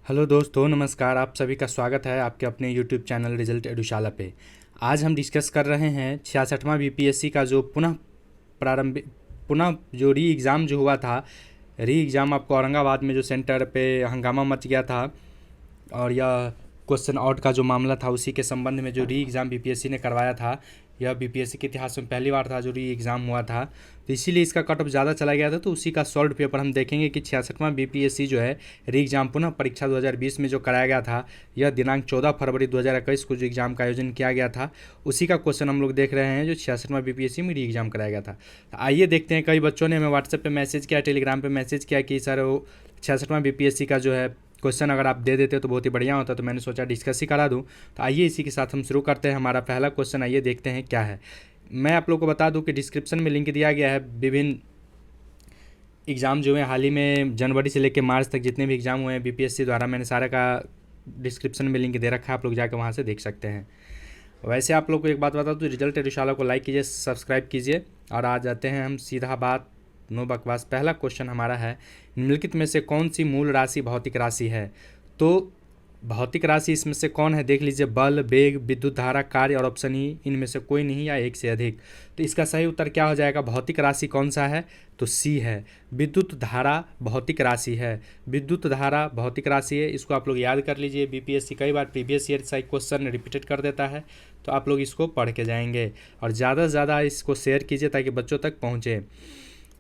Hello दोस्तों, नमस्कार। आप सभी का स्वागत है आपके अपने यूट्यूब चैनल रिजल्ट एडुशाला पे। आज हम डिस्कस कर रहे हैं 66वां बीपीएससी का जो पुनः जो री एग्ज़ाम जो हुआ था। री एग्ज़ाम आपको औरंगाबाद में जो सेंटर पे हंगामा मच गया था, और यह क्वेश्चन आउट का जो मामला था उसी के संबंध में जो री एग्ज़ाम बीपीएससी ने करवाया था। यह बीपीएससी के इतिहास में पहली बार था जो री एग्ज़ाम हुआ था, तो इसीलिए इसका कट ऑफ ज़्यादा चला गया था। तो उसी का सॉल्व पेपर हम देखेंगे कि 66वां बीपीएससी जो है री एग्ज़ाम पुनः परीक्षा 2020 में जो कराया गया था, यह दिनांक 14 फरवरी 2021 को जो एग्ज़ाम का आयोजन किया गया था, उसी का क्वेश्चन हम लोग देख रहे हैं जो 66वां बीपीएससी में री एग्ज़ाम कराया गया था। तो आइए देखते हैं। कई बच्चों ने हमें व्हाट्सएप पर मैसेज किया, टेलीग्राम पर मैसेज किया कि सर वो 66वां बीपीएससी का जो है क्वेश्चन अगर आप दे देते तो बहुत ही बढ़िया होता, तो मैंने सोचा डिस्कस ही करा दूं। तो आइए इसी के साथ हम शुरू करते हैं। हमारा पहला क्वेश्चन आइए देखते हैं क्या है। मैं आप लोग को बता दूं कि डिस्क्रिप्शन में लिंक दिया गया है। विभिन्न एग्ज़ाम जो है हाल ही में जनवरी से लेकर मार्च तक जितने भी एग्ज़ाम हुए हैं बीपीएससी द्वारा, मैंने सारा का डिस्क्रिप्शन में लिंक दे रखा है, आप लोग जाकर वहाँ से देख सकते हैं। वैसे आप लोग को एक बात बता दूं, रिजल्ट एडुशाला को लाइक कीजिए, सब्सक्राइब कीजिए। और आ जाते हैं हम सीधा बात, नो बकवास। पहला क्वेश्चन हमारा है, निम्नलिखित में से कौन सी मूल राशि भौतिक राशि है? तो भौतिक राशि इसमें से कौन है देख लीजिए। बल, वेग, विद्युत धारा, कार्य और ऑप्शन ई, इनमें से कोई नहीं या एक से अधिक। तो इसका सही उत्तर क्या हो जाएगा? भौतिक राशि कौन सा है? तो सी है, विद्युत धारा भौतिक राशि है। विद्युत धारा भौतिक राशि है, इसको आप लोग याद कर लीजिए। बीपीएससी कई बार प्रीवियस ईयर सा क्वेश्चन रिपीटेड कर देता है, तो आप लोग इसको पढ़ के जाएंगे और ज़्यादा से ज़्यादा इसको शेयर कीजिए ताकि बच्चों तक पहुँचे।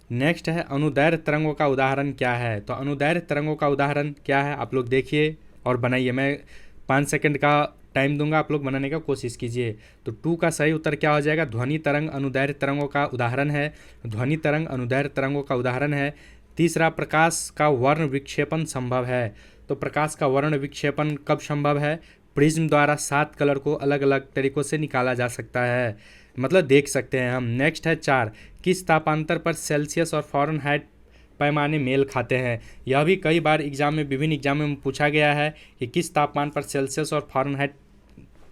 नेक्स्ट है, अनुदैर्ध्य तरंगों का उदाहरण क्या है? तो अनुदैर्ध्य तरंगों का उदाहरण क्या है आप लोग देखिए और बनाइए। मैं 5 सेकंड का टाइम दूंगा, आप लोग बनाने का कोशिश कीजिए। तो 2 का सही उत्तर क्या हो जाएगा? ध्वनि तरंग अनुदैर्ध्य तरंगों का उदाहरण है। ध्वनि तरंग अनुदैर्ध्य तरंगों का उदाहरण है। तीसरा, प्रकाश का वर्ण विक्षेपण संभव है। तो प्रकाश का वर्ण विक्षेपण कब संभव है? प्रिज्म द्वारा 7 कलर को अलग अलग तरीक़ों से निकाला जा सकता है, मतलब देख सकते हैं हम। नेक्स्ट है 4, किस तापांतर पर सेल्सियस और फ़ारेनहाइट पैमाने मेल खाते हैं? यह भी कई बार एग्जाम में, विभिन्न एग्जाम में पूछा गया है कि किस तापमान पर सेल्सियस और फ़ारेनहाइट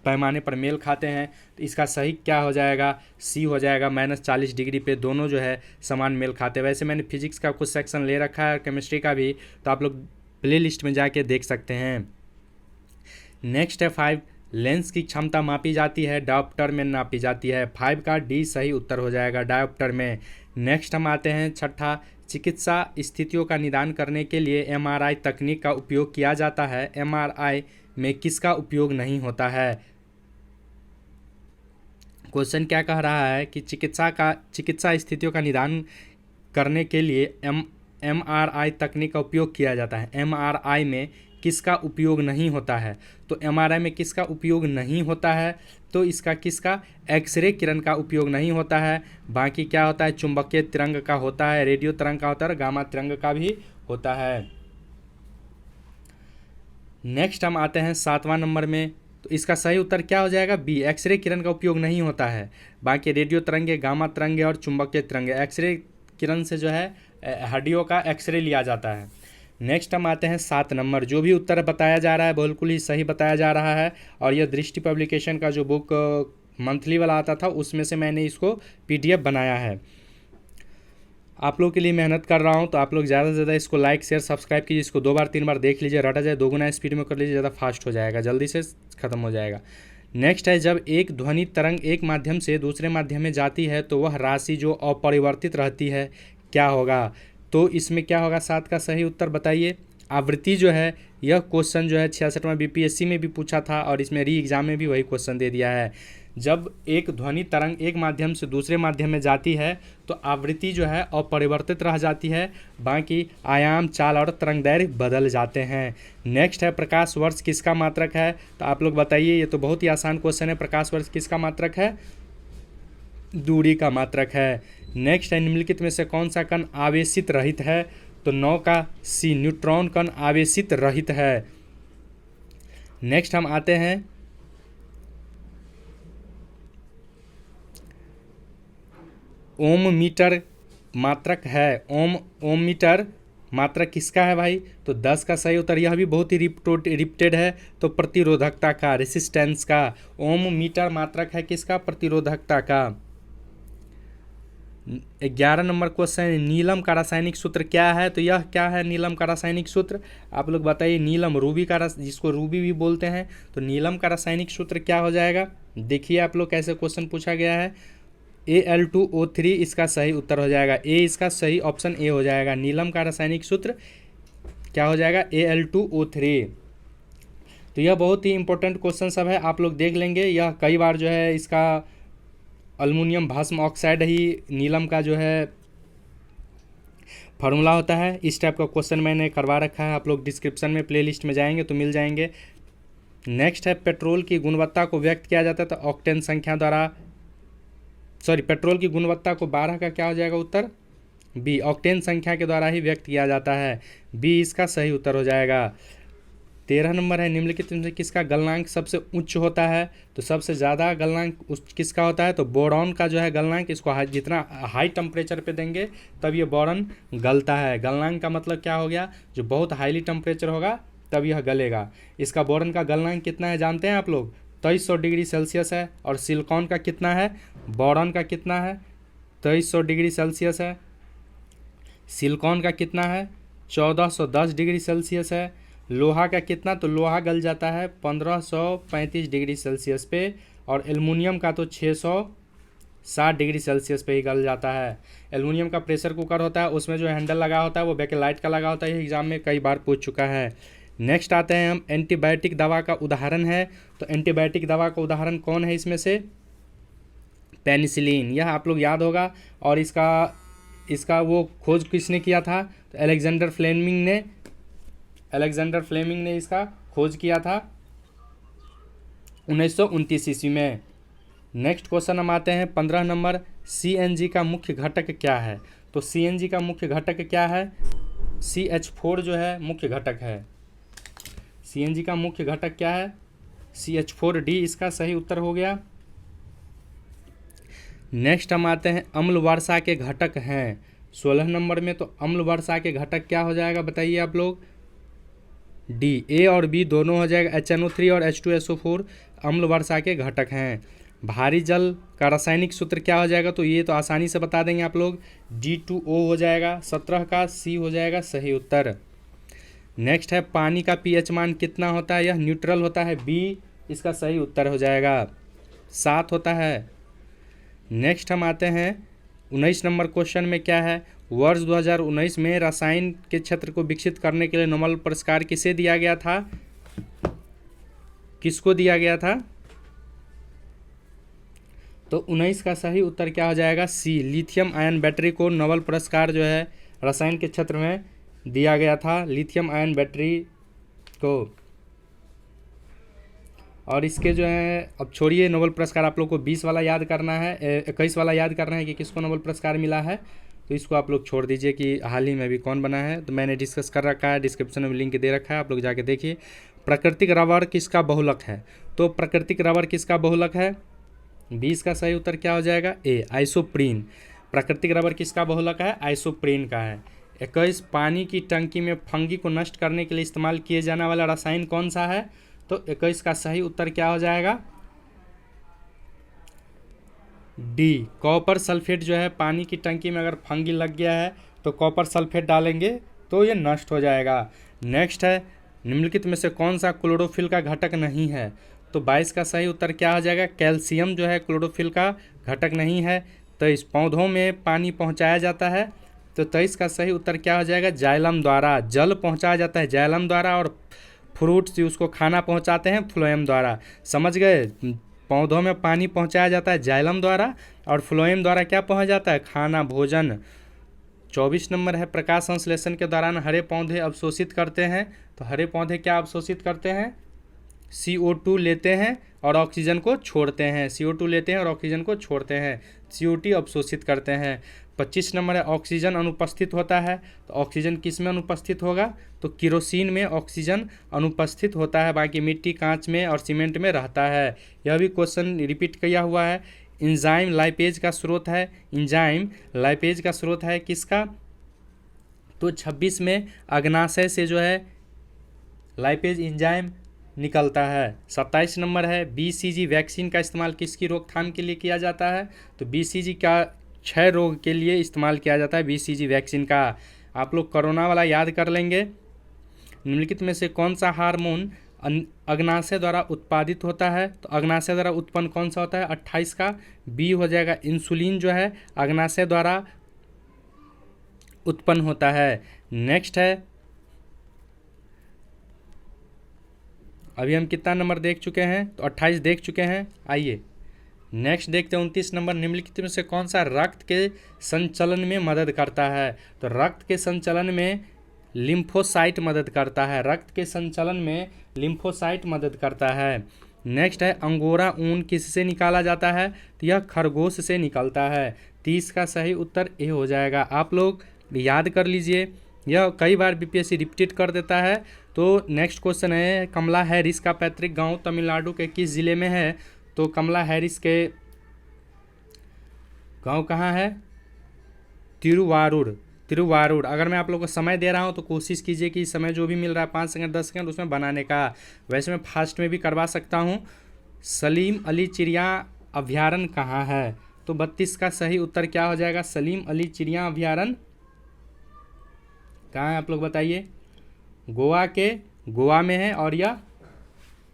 पैमाने पर मेल खाते हैं। तो इसका सही क्या हो जाएगा? सी हो जाएगा। -40 डिग्री पे दोनों जो है समान मेल खाते हैं। वैसे मैंने फिजिक्स का कुछ सेक्शन ले रखा है और केमिस्ट्री का भी, तो आप लोग प्ले लिस्ट में जाके देख सकते हैं। नेक्स्ट है 5, लेंस की क्षमता मापी जाती है, डायोप्टर में नापी जाती है। 5 का डी सही उत्तर हो जाएगा, डायोप्टर में। नेक्स्ट हम आते हैं 6ठा, चिकित्सा स्थितियों का निदान करने के लिए एमआरआई तकनीक का उपयोग किया जाता है। एमआरआई में किसका उपयोग नहीं होता है? क्वेश्चन क्या कह रहा है कि चिकित्सा स्थितियों का निदान करने के लिए एमआरआई तकनीक का उपयोग किया जाता है। एमआरआई में किसका उपयोग नहीं होता है? तो एमआरआई में किसका उपयोग नहीं होता है? तो इसका किसका? एक्सरे किरण का उपयोग नहीं होता है। बाकी क्या होता है? चुंबकीय तरंग का होता है, रेडियो तरंग का होता है और गामा तरंग का भी होता है। नेक्स्ट हम आते हैं 7वां नंबर में। तो इसका सही उत्तर क्या हो जाएगा? बी, एक्सरे किरण का उपयोग नहीं होता है। बाकी रेडियो तरंगे, गामा तरंगे और चुंबकीय तरंगे। एक्सरे किरण से जो है हड्डियों का एक्सरे लिया जाता है। नेक्स्ट हम आते हैं 7 नंबर। जो भी उत्तर बताया जा रहा है बिल्कुल ही सही बताया जा रहा है, और यह दृष्टि पब्लिकेशन का जो बुक मंथली वाला आता था उसमें से मैंने इसको पीडीएफ बनाया है। आप लोग के लिए मेहनत कर रहा हूं, तो आप लोग ज़्यादा से ज़्यादा इसको लाइक शेयर सब्सक्राइब कीजिए। इसको 2 बार 3 बार देख लीजिए, रटा जाए 2 गुना स्पीड में कर लीजिए, ज़्यादा फास्ट हो जाएगा, जल्दी से ख़त्म हो जाएगा। नेक्स्ट है, जब एक ध्वनि तरंग एक माध्यम से दूसरे माध्यम में जाती है तो वह राशि जो अपरिवर्तित रहती है क्या होगा? तो इसमें क्या होगा? 7 का सही उत्तर बताइए। आवृत्ति जो है, यह क्वेश्चन जो है 66वां बीपीएससी में भी पूछा था और इसमें री एग्ज़ाम में भी वही क्वेश्चन दे दिया है। जब एक ध्वनि तरंग एक माध्यम से दूसरे माध्यम में जाती है तो आवृत्ति जो है अपरिवर्तित रह जाती है, बाकी आयाम, चाल और तरंगदैर्घ्य बदल जाते हैं। नेक्स्ट है, प्रकाश वर्ष किसका मात्रक है? तो आप लोग बताइए, ये तो बहुत ही आसान क्वेश्चन है। प्रकाश वर्ष किसका मात्रक है? दूरी का मात्रक है। नेक्स्ट है, निम्नलिखित में से कौन सा कण आवेशित रहित है? तो 9 का सी, न्यूट्रॉन कण आवेशित रहित है। नेक्स्ट हम आते हैं ओम मीटर मात्रक है। ओम मीटर मात्रक किसका है भाई? तो 10 का सही उत्तर, यह भी बहुत ही रिपीटेड है, तो प्रतिरोधकता का, रेसिस्टेंस का। ओम मीटर मात्रक है किसका? प्रतिरोधकता का। 11 नंबर क्वेश्चन है, नीलम का रासायनिक सूत्र क्या है? तो यह क्या है नीलम का रासायनिक सूत्र? आप लोग बताइए। नीलम रूबी का जिसको रूबी भी बोलते हैं, तो नीलम का रासायनिक सूत्र क्या हो जाएगा? देखिए आप लोग कैसे क्वेश्चन पूछा गया है। Al2O3 इसका सही उत्तर हो जाएगा। ए इसका सही ऑप्शन ए हो जाएगा। नीलम का रासायनिक सूत्र क्या हो जाएगा? Al2O3। तो यह बहुत ही इंपॉर्टेंट क्वेश्चन सब है, आप लोग देख लेंगे। यह कई बार जो है इसका अल्मुनियम भस्म ऑक्साइड ही नीलम का जो है फार्मूला होता है। इस टाइप का क्वेश्चन मैंने करवा रखा है, आप लोग डिस्क्रिप्शन में प्लेलिस्ट में जाएंगे तो मिल जाएंगे। नेक्स्ट है, पेट्रोल की गुणवत्ता को व्यक्त किया जाता है तो ऑक्टेन संख्या द्वारा, पेट्रोल की गुणवत्ता को 12 का क्या हो जाएगा उत्तर? बी, ऑक्टेन संख्या के द्वारा ही व्यक्त किया जाता है। बी इसका सही उत्तर हो जाएगा। 13 नंबर है, निम्नलिखित में से किसका गलनांक सबसे उच्च होता है? तो सबसे ज़्यादा गलनांक किसका होता है? तो बोरॉन का जो है गलनांक, इसको जितना हाई टेम्परेचर पे देंगे तब ये बोरॉन गलता है। गलनांक का मतलब क्या हो गया? जो बहुत हाईली टेम्परेचर होगा तब यह गलेगा। इसका बोरॉन का गलनांक कितना है जानते हैं आप लोग? 2300 डिग्री सेल्सियस है। और सिलिकॉन का कितना है? बोरॉन का कितना है? 2300 डिग्री सेल्सियस है। सिलिकॉन का कितना है? 1410 डिग्री सेल्सियस है। लोहा का कितना? तो लोहा गल जाता है 1535 डिग्री सेल्सियस पे। और एल्युमिनियम का तो 660 डिग्री सेल्सियस पे ही गल जाता है। एल्युमिनियम का प्रेशर कुकर होता है, उसमें जो हैंडल लगा होता है वो बैकेलाइट का लगा होता है। ये एग्जाम में कई बार पूछ चुका है। नेक्स्ट आते हैं हम, एंटीबायोटिक दवा का उदाहरण है। तो एंटीबायोटिक दवा का उदाहरण कौन है इसमें से? पेनिसिलिन, यह आप लोग याद होगा। और इसका वो खोज किसने किया था? तो अलेक्जेंडर फ्लेमिंग ने इसका खोज किया था 1929 ईस्वी में। नेक्स्ट क्वेश्चन हम आते हैं 15 नंबर, CNG का मुख्य घटक क्या है? तो CNG का मुख्य घटक क्या है? CH4 जो है मुख्य घटक है। CNG का मुख्य घटक क्या है? CH4D इसका सही उत्तर हो गया। नेक्स्ट हम आते हैं, अम्ल वर्षा के घटक हैं 16 नंबर में। तो अम्ल वर्षा के घटक क्या हो जाएगा बताइए आप लोग? डी, ए और बी दोनों हो जाएगा। HNO3 और H2SO4 अम्ल वर्षा के घटक हैं। भारी जल का रासायनिक सूत्र क्या हो जाएगा? तो ये तो आसानी से बता देंगे आप लोग, D2O हो जाएगा। 17 का सी हो जाएगा सही उत्तर। नेक्स्ट है, पानी का pH मान कितना होता है? यह न्यूट्रल होता है। बी इसका सही उत्तर हो जाएगा। 7 होता है। नेक्स्ट हम आते हैं 19 नंबर क्वेश्चन में क्या है? वर्ष 2019 में रसायन के क्षेत्र को विकसित करने के लिए नोबेल पुरस्कार किसे दिया गया था? किसको दिया गया था? तो 19 का सही उत्तर क्या हो जाएगा? सी, लिथियम आयन बैटरी को नोबेल पुरस्कार जो है रसायन के क्षेत्र में दिया गया था, लिथियम आयन बैटरी को। और इसके जो है, अब छोड़िए नोबेल पुरस्कार, आप लोग को 20 वाला याद करना है, 21 वाला याद करना है कि किसको नोबेल पुरस्कार मिला है। तो इसको आप लोग छोड़ दीजिए कि हाल ही में भी कौन बना है। तो मैंने डिस्कस कर रखा है, डिस्क्रिप्शन में लिंक दे रखा है, आप लोग जाके देखिए। प्राकृतिक रबर किसका बहुलक है? तो प्राकृतिक रबर किसका बहुलक है? 20 का सही उत्तर क्या हो जाएगा? ए, आइसोप्रीन। प्राकृतिक रबर किसका बहुलक है? आइसोप्रीन का है। 21, पानी की टंकी में फंगी को नष्ट करने के लिए इस्तेमाल किए जाने वाला रसायन कौन सा है? तो 21 का सही उत्तर क्या हो जाएगा? डी, कॉपर सल्फेट जो है, पानी की टंकी में अगर फंगी लग गया है तो कॉपर सल्फेट डालेंगे तो ये नष्ट हो जाएगा। नेक्स्ट है, निम्नलिखित में से कौन सा क्लोरोफिल का घटक नहीं है? तो 22 का सही उत्तर क्या हो जाएगा? कैल्शियम जो है क्लोरोफिल का घटक नहीं है। 23, पौधों में पानी पहुंचाया जाता है। तो 23 का सही उत्तर क्या हो जाएगा? जाइलम द्वारा। जल पहुंचाया जाता है जाइलम द्वारा, और फ्रूट्स उसको खाना पहुंचाते हैं फ्लोएम द्वारा। समझ गए? पौधों में पानी पहुंचाया जाता है जाइलम द्वारा, और फ्लोएम द्वारा क्या पहुंचा जाता है? खाना, भोजन। 24 नंबर है, प्रकाश संश्लेषण के दौरान हरे पौधे अवशोषित करते हैं। तो हरे पौधे क्या अवशोषित करते हैं? CO2 लेते हैं और ऑक्सीजन को छोड़ते हैं। CO2 लेते हैं और ऑक्सीजन को छोड़ते हैं, CO2 अवशोषित करते हैं। 25 नंबर है, ऑक्सीजन अनुपस्थित होता है। तो ऑक्सीजन किस में अनुपस्थित होगा? तो केरोसिन में ऑक्सीजन अनुपस्थित होता है, बाकी मिट्टी, कांच में और सीमेंट में रहता है। यह भी क्वेश्चन रिपीट किया हुआ है। एंजाइम लाइपेज का स्रोत है। एंजाइम लाइपेज का स्रोत है किसका? तो 26 में अग्नाशय से जो है लाइपेज एंजाइम निकलता है। 27 नंबर है, BCG वैक्सीन का इस्तेमाल किसकी रोकथाम के लिए किया जाता है? तो BCG का क्षय रोग के लिए इस्तेमाल किया जाता है BCG वैक्सीन का। आप लोग कोरोना वाला याद कर लेंगे। निम्नलिखित में से कौन सा हार्मोन अग्नाशय द्वारा उत्पादित होता है? तो अग्नाशय द्वारा उत्पन्न कौन सा होता है? 28 का बी हो जाएगा। इंसुलिन जो है अग्नाशय द्वारा उत्पन्न होता है। नेक्स्ट है, अभी हम कितना नंबर देख चुके हैं? तो 28 देख चुके हैं। आइए नेक्स्ट देखते हैं 29 नंबर। निम्नलिखित में से कौन सा रक्त के संचलन में मदद करता है? तो रक्त के संचलन में लिम्फोसाइट मदद करता है। रक्त के संचलन में लिम्फोसाइट मदद करता है। नेक्स्ट है, अंगोरा ऊन किससे निकाला जाता है? तो यह खरगोश से निकलता है। 30 का सही उत्तर ए हो जाएगा। आप लोग याद कर लीजिए, यह कई बार BPSC रिपीट कर देता है। तो नेक्स्ट क्वेश्चन है, कमला हैरिस का पैतृक गांव तमिलनाडु के किस जिले में है? तो कमला हैरिस के गांव कहाँ है? तिरुवारूर। अगर मैं आप लोगों को समय दे रहा हूं तो कोशिश कीजिए कि समय जो भी मिल रहा है 5 सेकंड 10 सेकंड उसमें बनाने का। वैसे मैं फास्ट में भी करवा सकता हूं। सलीम अली चिड़िया अभ्यारण्य कहाँ है? तो 32 का सही उत्तर क्या हो जाएगा? सलीम अली चिड़िया अभ्यारण्य कहाँ है? आप लोग बताइए। गोवा में है और यह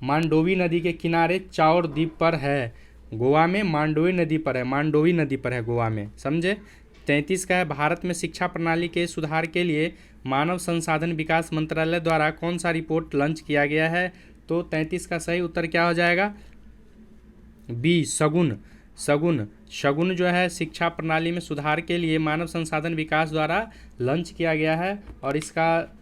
मांडोवी नदी के किनारे चाउर द्वीप पर है। गोवा में मांडोवी नदी पर है गोवा में, समझे। 33 का है, भारत में शिक्षा प्रणाली के सुधार के लिए मानव संसाधन विकास मंत्रालय द्वारा कौन सा रिपोर्ट लॉन्च किया गया है? तो 33 का सही उत्तर क्या हो जाएगा? बी, शगुन जो है शिक्षा प्रणाली में सुधार के लिए मानव संसाधन विकास द्वारा लॉन्च किया गया है। और इसका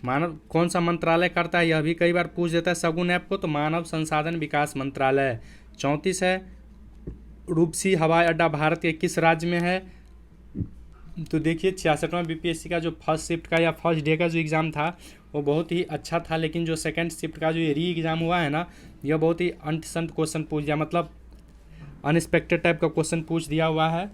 मानव कौन सा मंत्रालय करता है? यह भी कई बार पूछ देता है शगुन ऐप को, तो मानव संसाधन विकास मंत्रालय। 34 है, रूपसी हवाई अड्डा भारत के किस राज्य में है? तो देखिए 66वां BPSC का जो फर्स्ट शिफ्ट का या फर्स्ट डे का जो एग्ज़ाम था वो बहुत ही अच्छा था, लेकिन जो सेकंड शिफ्ट का जो ये री एग्ज़ाम हुआ है ना, यह बहुत ही अनसंट क्वेश्चन पूछ दिया, मतलब अनएक्सपेक्टेड टाइप का क्वेश्चन पूछ दिया हुआ है।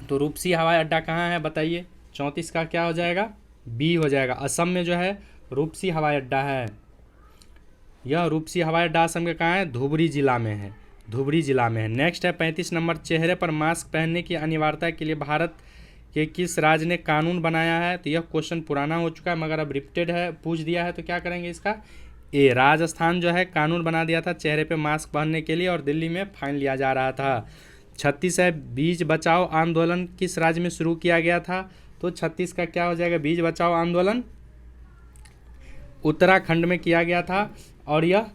तो रूपसी हवाई अड्डा कहाँ है बताइए? 34 का क्या हो जाएगा? बी हो जाएगा। असम में जो है रूपसी हवाई अड्डा है। यह रूपसी हवाई अड्डा असम के कहाँ है? धुबरी जिला में है। नेक्स्ट है 35 नंबर, चेहरे पर मास्क पहनने की अनिवार्यता के लिए भारत के किस राज्य ने कानून बनाया है? तो यह क्वेश्चन पुराना हो चुका है मगर अब रिपीटेड है, पूछ दिया है, तो क्या करेंगे इसका? ए, राजस्थान जो है कानून बना दिया था चेहरे पे मास्क पहनने के लिए और दिल्ली में फाइन लिया जा रहा था। 36 है, बीज बचाओ आंदोलन किस राज्य में शुरू किया गया था? तो 36 का क्या हो जाएगा? बीज बचाओ आंदोलन उत्तराखंड में किया गया था और यह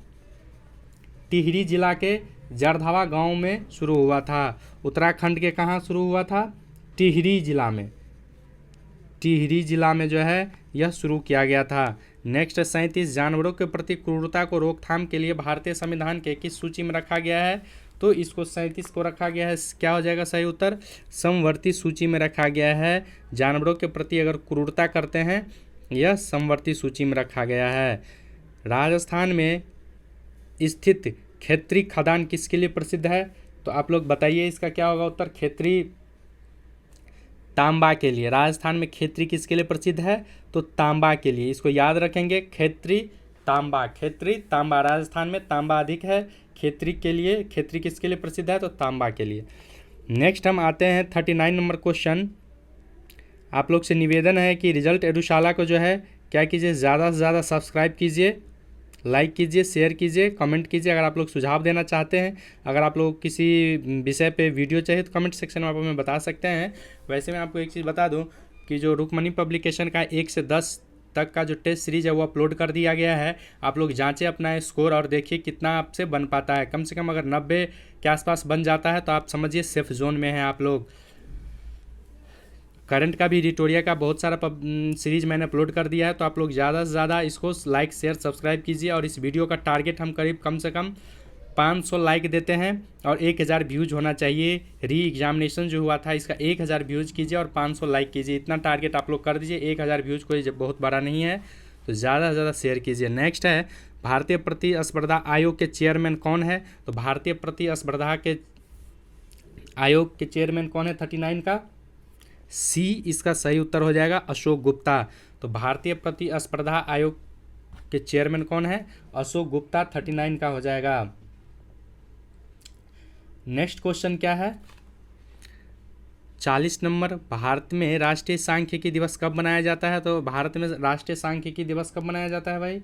टिहरी जिला के जरधावा गांव में शुरू हुआ था। उत्तराखंड के कहाँ शुरू हुआ था? टिहरी जिला में जो है यह शुरू किया गया था। नेक्स्ट 37, जानवरों के प्रति क्रूरता को रोकथाम के लिए भारतीय संविधान के किस सूची में रखा गया है? तो इसको 37 को रखा गया है, क्या हो जाएगा सही उत्तर? समवर्ती सूची में रखा गया है। जानवरों के प्रति अगर क्रूरता करते हैं यह समवर्ती सूची में रखा गया है। राजस्थान में स्थित खेतरी खदान किसके लिए प्रसिद्ध है? तो आप लोग बताइए इसका क्या होगा उत्तर? खेतरी तांबा के लिए। राजस्थान में खेतरी किसके लिए प्रसिद्ध है? तो तांबा के लिए, इसको याद रखेंगे। खेतरी तांबा राजस्थान में तांबा अधिक है। खेतरी किसके लिए प्रसिद्ध है? तो तांबा के लिए। नेक्स्ट हम आते हैं 39 नंबर क्वेश्चन। आप लोग से निवेदन है कि रिजल्ट एडुशाला को जो है क्या कीजिए, ज़्यादा से ज़्यादा सब्सक्राइब कीजिए, लाइक कीजिए, शेयर कीजिए, कमेंट कीजिए। अगर आप लोग सुझाव देना चाहते हैं, अगर आप लोग किसी विषय पे वीडियो चाहिए तो कमेंट सेक्शन में आप हमें बता सकते हैं। वैसे मैं आपको एक चीज़ बता दूं कि जो रुकमणी पब्लिकेशन का 1 से 10 तक का जो टेस्ट सीरीज है वो अपलोड कर दिया गया है। आप लोग जांचें अपना स्कोर और देखिए कितना आपसे बन पाता है। कम से कम अगर 90 के आसपास बन जाता है तो आप समझिए सेफ जोन में हैं आप लोग। करंट का भी एडिटोरिया का बहुत सारा सीरीज मैंने अपलोड कर दिया है, तो आप लोग ज़्यादा से ज़्यादा इसको लाइक शेयर सब्सक्राइब कीजिए। और इस वीडियो का टारगेट हम कम से कम 500 लाइक देते हैं और 1000 व्यूज होना चाहिए। री एग्जामिनेशन जो हुआ था इसका 1000 व्यूज कीजिए और 500 लाइक कीजिए, इतना टारगेट आप लोग कर दीजिए। 1000 व्यूज कोई बहुत बड़ा नहीं है, तो ज़्यादा से ज़्यादा शेयर कीजिए। नेक्स्ट है, भारतीय प्रतिस्पर्धा आयोग के चेयरमैन कौन है? तो भारतीय प्रतिस्पर्धा के आयोग के चेयरमैन कौन है? 39 का सी इसका सही उत्तर हो जाएगा, अशोक गुप्ता। तो भारतीय प्रतिस्पर्धा आयोग के चेयरमैन कौन है? अशोक गुप्ता 39 का हो जाएगा। नेक्स्ट क्वेश्चन क्या है, 40 नंबर, भारत में राष्ट्रीय सांख्यिकी दिवस कब मनाया जाता है? तो भारत में राष्ट्रीय सांख्यिकी दिवस कब मनाया जाता है भाई?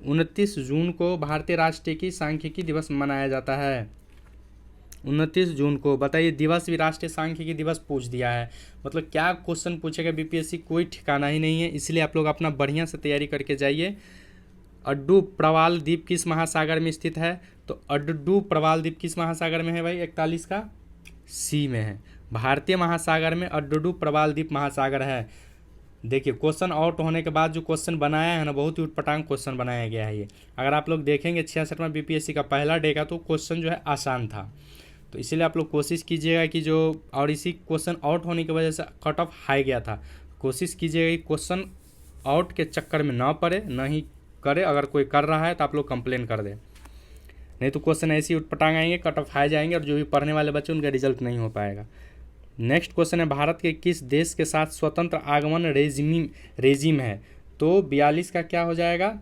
29 जून को भारतीय राष्ट्रीय सांख्यिकी दिवस मनाया जाता है। 29 जून को। बताइए, दिवस भी राष्ट्रीय सांख्यिकी दिवस पूछ दिया है, मतलब क्या क्वेश्चन पूछेगा बीपीएससी, कोई ठिकाना ही नहीं है। इसलिए आप लोग अपना बढ़िया से तैयारी करके जाइए। अड्डू प्रवाल द्वीप किस महासागर में स्थित है? तो अड्डू प्रवाल द्वीप किस महासागर में है भाई? 41 का सी में है। भारतीय महासागर में अड्डू प्रवाल द्वीप महासागर है। देखिए, क्वेश्चन आउट होने के बाद जो क्वेश्चन बनाया है ना, बहुत ही उटपटांग क्वेश्चन बनाया गया है ये। अगर आप लोग देखेंगे 66वां बीपीएससी का पहला डे का, तो क्वेश्चन जो है आसान था। तो इसीलिए आप लोग कोशिश कीजिएगा कि जो, और इसी क्वेश्चन आउट होने की वजह से कट ऑफ हाई गया था, कोशिश कीजिएगा कि क्वेश्चन आउट के चक्कर में ना पड़े, ना ही करे। अगर कोई कर रहा है तो आप लोग कंप्लेन कर दें, नहीं तो क्वेश्चन ऐसे ही उटपटांग आएंगे, कट ऑफ हाई जाएंगे, और जो भी पढ़ने वाले बच्चे उनका रिजल्ट नहीं हो पाएगा। नेक्स्ट क्वेश्चन है, भारत के किस देश के साथ स्वतंत्र आगमन रेजिम है? तो 42 का क्या हो जाएगा?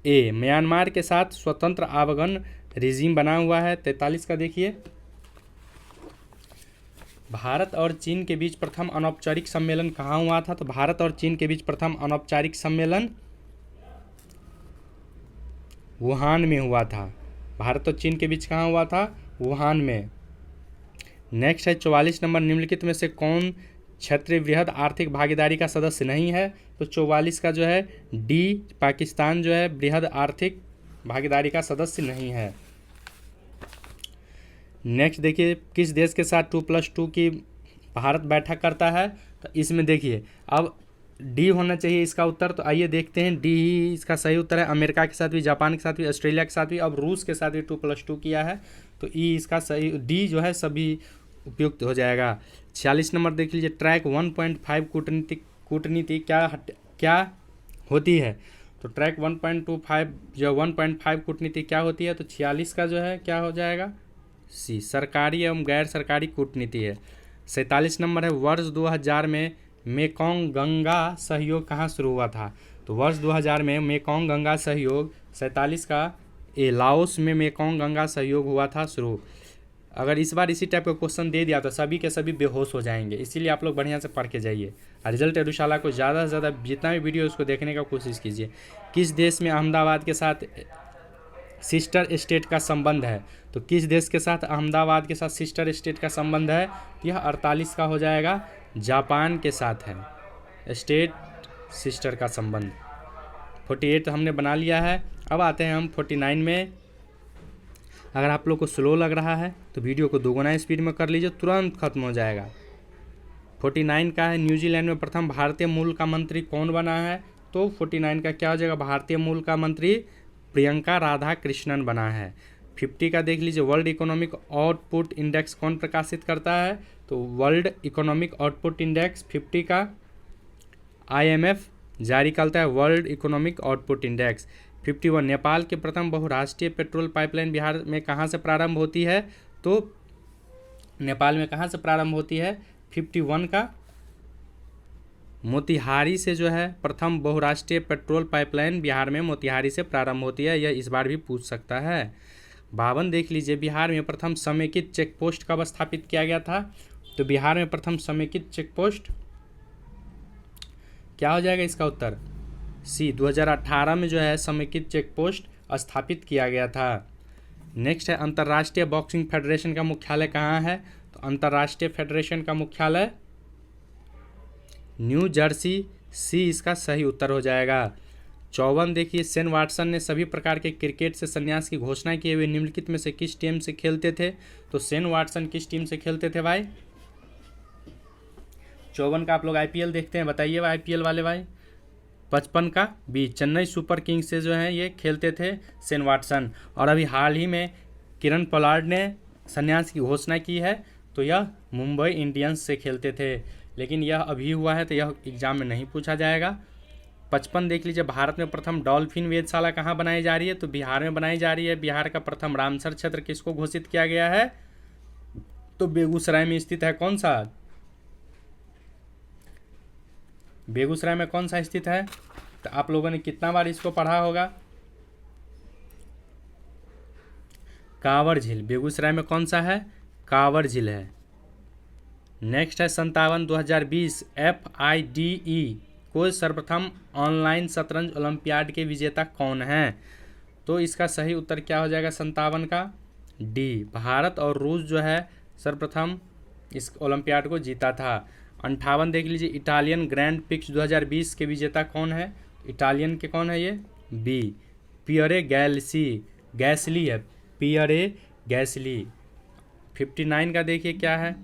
ए, म्यांमार के साथ स्वतंत्र आगमन रेजिम बना हुआ है। 43 का देखिए, भारत और चीन के बीच प्रथम अनौपचारिक सम्मेलन कहाँ हुआ था? तो भारत और चीन के बीच प्रथम अनौपचारिक सम्मेलन वुहान में हुआ था। भारत और चीन के बीच कहाँ हुआ था? वुहान में। नेक्स्ट है 44 नंबर, निम्नलिखित में से कौन क्षेत्रीय वृहद आर्थिक भागीदारी का सदस्य नहीं है? तो 44 का जो है डी, पाकिस्तान जो है वृहद आर्थिक भागीदारी का सदस्य नहीं है। नेक्स्ट देखिए, किस देश के साथ 2+2 की भारत बैठक करता है? तो इसमें देखिए, अब डी होना चाहिए इसका उत्तर। तो आइए देखते हैं, डी ही इसका सही उत्तर है। अमेरिका के साथ भी, जापान के साथ भी, ऑस्ट्रेलिया के साथ भी, अब रूस के साथ भी 2+2 किया है। तो ई इसका सही, डी जो है सभी उपयुक्त हो जाएगा। 46 नंबर देख लीजिए, ट्रैक 1.5 कूटनीति क्या होती है? तो ट्रैक 1.25 जो 1.5 कूटनीति क्या होती है? तो 46 का जो है क्या हो जाएगा? सी, सरकारी एवं गैर सरकारी कूटनीति है। 47 नंबर है, वर्ष 2000 में मेकोंग गंगा सहयोग कहाँ शुरू हुआ था? तो वर्ष 2000 में मेकोंग गंगा सहयोग, 47 का ए, लाओस में मेकोंग गंगा सहयोग हुआ था शुरू। अगर इस बार इसी टाइप का क्वेश्चन दे दिया तो सभी के सभी बेहोश हो जाएंगे। इसीलिए आप लोग बढ़िया से पढ़ के जाइए। रिजल्ट एडुशाला को ज़्यादा से ज़्यादा जितना भी वीडियो उसको देखने का कोशिश कीजिए। किस देश में अहमदाबाद के साथ सिस्टर स्टेट का संबंध है? तो किस देश के साथ अहमदाबाद के साथ सिस्टर स्टेट का संबंध है? यह 48 का हो जाएगा, जापान के साथ है स्टेट सिस्टर का संबंध। 48 हमने बना लिया है। अब आते हैं हम 49 में। अगर आप लोग को स्लो लग रहा है तो वीडियो को दोगुना स्पीड में कर लीजिए, तुरंत खत्म हो जाएगा। 49 का है, न्यूजीलैंड में प्रथम भारतीय मूल का मंत्री कौन बना है? तो 49 का क्या हो जाएगा? भारतीय मूल का मंत्री प्रियंका राधा कृष्णन बना है। 50 का देख लीजिए, वर्ल्ड इकोनॉमिक आउटपुट इंडेक्स कौन प्रकाशित करता है? तो वर्ल्ड इकोनॉमिक आउटपुट इंडेक्स 50 का IMF जारी करता है, world economic output index. 51, Nepal के प्रथम बहुराष्ट्रीय पेट्रोल पाइपलाइन बिहार में कहाँ से प्रारंभ होती है? तो नेपाल में कहाँ से प्रारंभ होती है? 51 का मोतिहारी से जो है प्रथम बहुराष्ट्रीय पेट्रोल पाइपलाइन बिहार में मोतिहारी से प्रारंभ होती है। यह इस बार भी पूछ सकता है। 52 देख लीजिए, बिहार में प्रथम समेकित चेक पोस्ट कब स्थापित किया गया था? तो बिहार में प्रथम समेकित चेक पोस्ट क्या हो जाएगा इसका उत्तर? सी, 2018 में जो है समेकित चेक पोस्ट स्थापित किया गया था। नेक्स्ट है, अंतर्राष्ट्रीय बॉक्सिंग फेडरेशन का मुख्यालय कहाँ है? तो अंतर्राष्ट्रीय फेडरेशन का मुख्यालय न्यू जर्सी, सी इसका सही उत्तर हो जाएगा। 54 देखिए, शेन वाटसन ने सभी प्रकार के क्रिकेट से संन्यास की घोषणा किए हुए निम्नलिखित में से किस टीम से खेलते थे? तो शेन वाटसन किस टीम से खेलते थे भाई? 54 का आप लोग IPL देखते हैं, बताइए IPL वाले भाई। 55 का बी, चेन्नई सुपर किंग्स से जो है ये खेलते थे शेन वाटसन। और अभी हाल ही में किरण पोलार्ड ने संन्यास की घोषणा की है, तो यह मुंबई इंडियंस से खेलते थे। लेकिन यह अभी हुआ है तो यह एग्जाम में नहीं पूछा जाएगा। 55 देख लीजिए, भारत में प्रथम डॉल्फिन वेधशाला कहाँ बनाई जा रही है? तो बिहार में बनाई जा रही है। बिहार का प्रथम रामसर क्षेत्र किसको घोषित किया गया है? तो बेगूसराय में स्थित है। कौन सा? बेगूसराय में कौन सा स्थित है? तो आप लोगों ने कितना बार इसको पढ़ा होगा? कांवर झील, बेगूसराय में कौन सा है? कांवर झील है। नेक्स्ट है 57 2020 FIDE को सर्वप्रथम ऑनलाइन शतरंज ओलंपियाड के विजेता कौन है? तो इसका सही उत्तर क्या हो जाएगा 57 का? डी, भारत और रूस जो है सर्वप्रथम इस ओलंपियाड को जीता था। 58 देख लीजिए, इटालियन ग्रैंड पिक्स 2020 के विजेता कौन है? इटालियन के कौन है ये? बी, पियरे गैसली है, पियरे गैसली। 59 का देखिए क्या है,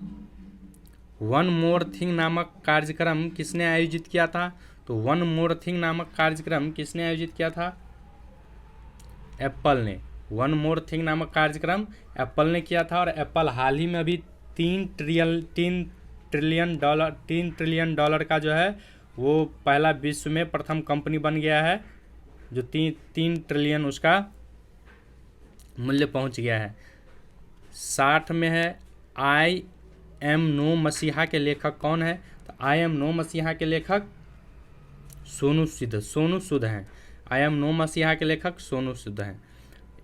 वन मोर थिंग नामक कार्यक्रम किसने आयोजित किया था? तो वन मोर थिंग नामक कार्यक्रम किसने आयोजित किया था? एप्पल ने। वन मोर थिंग नामक कार्यक्रम एप्पल ने किया था, और एप्पल हाल ही में अभी 3 ट्रिलियन डॉलर का जो है वो पहला विश्व में प्रथम कंपनी बन गया है, जो 3 ट्रिलियन उसका मूल्य पहुंच गया है। 60 में है आई एम नो मसीहा के लेखक कौन है? तो आई एम नो मसीहा के लेखक सोनू सूद हैं। आई एम नो मसीहा के लेखक सोनू सूद हैं।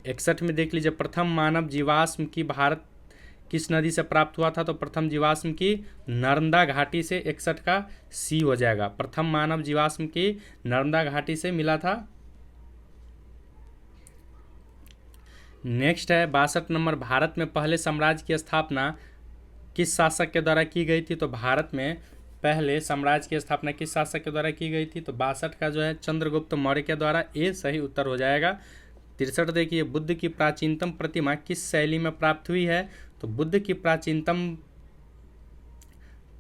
61 में देख लीजिए, प्रथम मानव जीवाश्म की भारत किस नदी से प्राप्त हुआ था? तो प्रथम जीवाश्म की नर्मदा घाटी से। 61 का सी हो जाएगा, प्रथम मानव जीवाश्म की नर्मदा घाटी से मिला था। नेक्स्ट है 62 नंबर, भारत में पहले साम्राज्य की स्थापना किस शासक के द्वारा की गई थी? तो भारत में पहले साम्राज्य की स्थापना किस शासक के द्वारा की गई थी? तो 62 का जो है चंद्रगुप्त मौर्य के द्वारा। ए सही उत्तर हो जाएगा। 63 देखिए, बुद्ध की प्राचीनतम प्रतिमा किस शैली में प्राप्त हुई है? तो बुद्ध की प्राचीनतम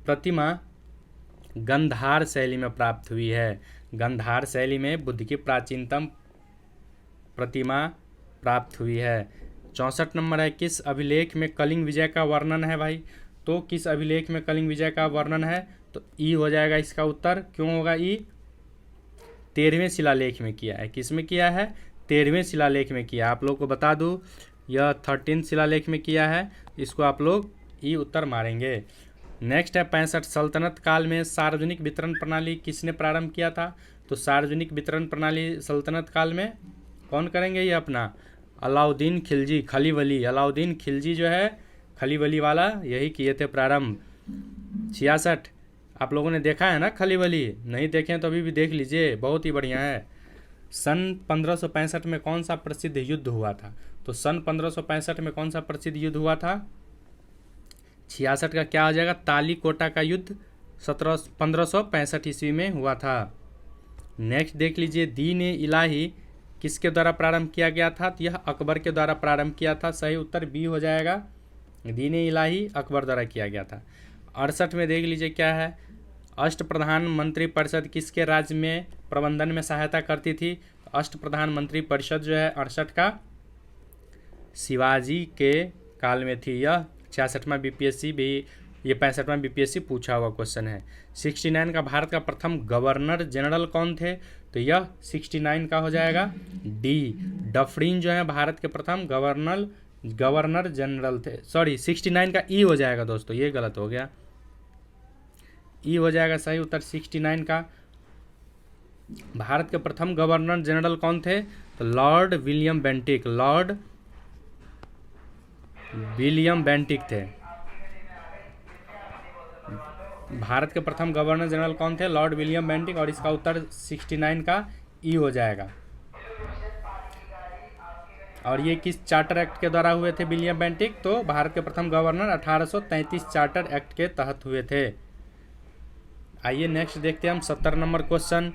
प्रतिमा गंधार शैली में प्राप्त हुई है। गंधार शैली में बुद्ध की प्राचीनतम प्रतिमा प्राप्त हुई है। 64 नंबर है, किस अभिलेख में कलिंग विजय का वर्णन है भाई? तो किस अभिलेख में कलिंग विजय का वर्णन है? तो ई हो जाएगा इसका उत्तर। क्यों होगा ई? 13वें शिलालेख में किया है। किस में किया है? 13वें शिलालेख में किया। आप लोग को बता दूं, यह 13 शिलालेख में किया है। इसको आप लोग ई उत्तर मारेंगे। नेक्स्ट है 65, सल्तनत काल में सार्वजनिक वितरण प्रणाली किसने प्रारंभ किया था? तो सार्वजनिक वितरण प्रणाली सल्तनत काल में कौन करेंगे? ये अपना अलाउद्दीन खिलजी, खलीवली। अलाउद्दीन खिलजी जो है खलीवली वाला, यही किए थे प्रारंभ। 66, आप लोगों ने देखा है ना खलीवली? नहीं देखें तो अभी भी देख लीजिए, बहुत ही बढ़िया है। सन 1565 में कौन सा प्रसिद्ध युद्ध हुआ था? तो सन 1565 में कौन सा प्रसिद्ध युद्ध हुआ था? 66 का क्या हो जाएगा? तालीकोटा का युद्ध 1565 ईस्वी में हुआ था। नेक्स्ट देख लीजिए, दीन ए इलाही किसके द्वारा प्रारंभ किया गया था? तो यह अकबर के द्वारा प्रारंभ किया था। सही उत्तर बी हो जाएगा, दीन ए इलाही अकबर द्वारा किया गया था। 68 में देख लीजिए क्या है, अष्ट प्रधान मंत्री परिषद किसके राज्य में प्रबंधन में सहायता करती थी? अष्ट प्रधान मंत्री परिषद जो है 68 का शिवाजी के काल में थी। यह 66वां बीपीएससी भी, ये 65वां बीपीएससी पूछा हुआ क्वेश्चन है। 69 का भारत का प्रथम गवर्नर जनरल कौन थे? तो यह 69 का हो जाएगा डी, डफरिन जो है भारत के प्रथम गवर्नर जनरल थे। सॉरी, 69 का ई हो जाएगा दोस्तों, ये गलत हो गया। ई हो जाएगा सही उत्तर 69 का। भारत के प्रथम गवर्नर जनरल कौन थे? तो लॉर्ड विलियम बेंटिक थे। भारत के प्रथम गवर्नर जनरल कौन थे? Lord William Bentinck. और इसका उत्तर 69 का ई हो जाएगा। और ये किस चार्टर एक्ट के द्वारा हुए थे विलियम बेंटिक? तो भारत के प्रथम गवर्नर 1833 चार्टर एक्ट के तहत हुए थे। आइए नेक्स्ट देखते हैं हम 70 नंबर क्वेश्चन।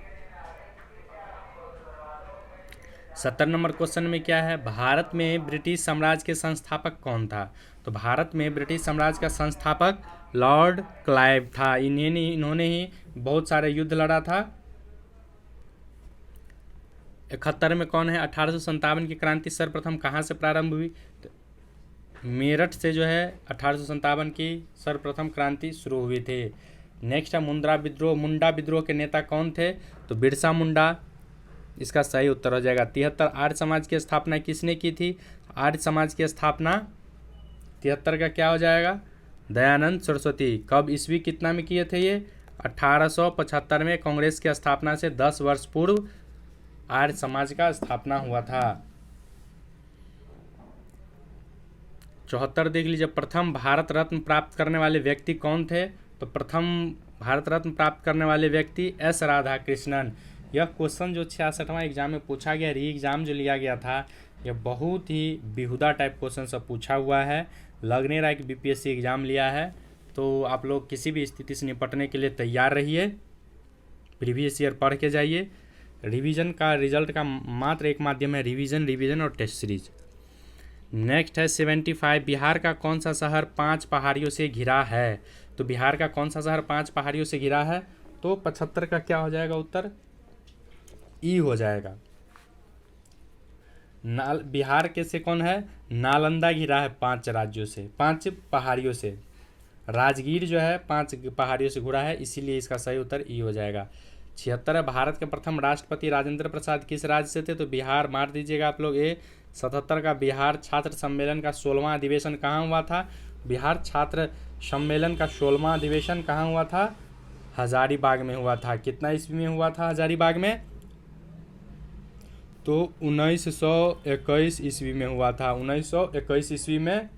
70 नंबर क्वेश्चन में क्या है, भारत में ब्रिटिश साम्राज्य के संस्थापक कौन था? तो भारत में ब्रिटिश साम्राज्य का संस्थापक लॉर्ड क्लाइव था। इन्होंने ही बहुत सारे युद्ध लड़ा था। 71 में कौन है, 1857 की क्रांति सर्वप्रथम कहाँ से प्रारंभ हुई? तो मेरठ से जो है 1857 की सर्वप्रथम क्रांति शुरू हुई थी। नेक्स्ट है मुंडा विद्रोह के नेता कौन थे? तो बिरसा मुंडा, इसका सही उत्तर हो जाएगा। 73 आर्य समाज की स्थापना किसने की थी? आर्य समाज की स्थापना 73 का क्या हो जाएगा? दयानंद सरस्वती। कब, ईस्वी कितना में किए थे ये? 1875 में कांग्रेस की स्थापना से 10 वर्ष पूर्व आर्य समाज का स्थापना हुआ था। 74 देख लीजिए, प्रथम भारत रत्न प्राप्त करने वाले व्यक्ति कौन थे? तो प्रथम भारत रत्न प्राप्त करने वाले व्यक्ति एस राधाकृष्णन। यह क्वेश्चन जो 66वां एग्जाम में पूछा गया, री एग्ज़ाम जो लिया गया था, यह बहुत ही बेहुदा टाइप क्वेश्चन सब पूछा हुआ है। लग नहीं रहा है कि बीपीएससी एग्ज़ाम लिया है। तो आप लोग किसी भी स्थिति से निपटने के लिए तैयार रहिए, प्रीवियस ईयर पढ़ के जाइए। रिवीजन का रिजल्ट का मात्र एक माध्यम है रिवीजन और टेस्ट सीरीज। नेक्स्ट है 75, बिहार का कौन सा शहर 5 पहाड़ियों से घिरा है? तो बिहार का कौन सा शहर 5 पहाड़ियों से घिरा है? तो 75 का क्या हो जाएगा उत्तर? ई हो जाएगा। बिहार के से कौन है? नालंदा घिरा है 5 राज्यों से, 5 पहाड़ियों से। राजगीर जो है 5 पहाड़ियों से घिरा है, इसीलिए इसका सही उत्तर ई हो जाएगा। 76 है, भारत के प्रथम राष्ट्रपति राजेंद्र प्रसाद किस राज्य से थे? तो बिहार मार दीजिएगा आप लोग ए। 77 का, बिहार छात्र सम्मेलन का 16वां अधिवेशन कहाँ हुआ था? बिहार छात्र सम्मेलन का 16वां अधिवेशन कहाँ हुआ था? हजारीबाग में हुआ था। कितना ईस्वी में हुआ था हजारीबाग में? तो 1921 ईस्वी में हुआ था। 1921 ईस्वी में।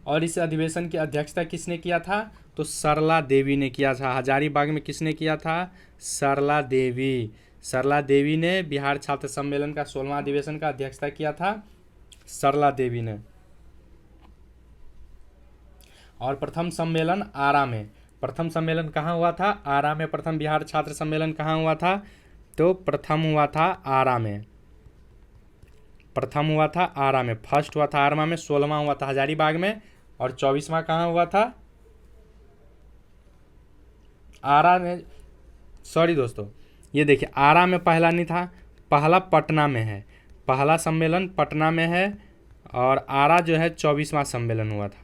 और इस अधिवेशन की अध्यक्षता किसने किया था? तो सरला देवी ने किया था। हजारीबाग में किसने किया था? सरला देवी। सरला देवी ने बिहार छात्र सम्मेलन का 16वां अधिवेशन का अध्यक्षता किया था, सरला देवी ने। और प्रथम सम्मेलन आरा में। प्रथम सम्मेलन कहाँ हुआ था? आरा में। प्रथम बिहार छात्र सम्मेलन कहाँ हुआ था? तो प्रथम हुआ था आरा में। प्रथम हुआ था आरा में, फर्स्ट हुआ था आरा में, 16वां हुआ था हजारीबाग में, और 24वां कहाँ हुआ था? आरा में। सॉरी दोस्तों, ये देखिए, आरा में पहला नहीं था, पहला पटना में है। पहला सम्मेलन पटना में है, और आरा जो है 24वां सम्मेलन हुआ था।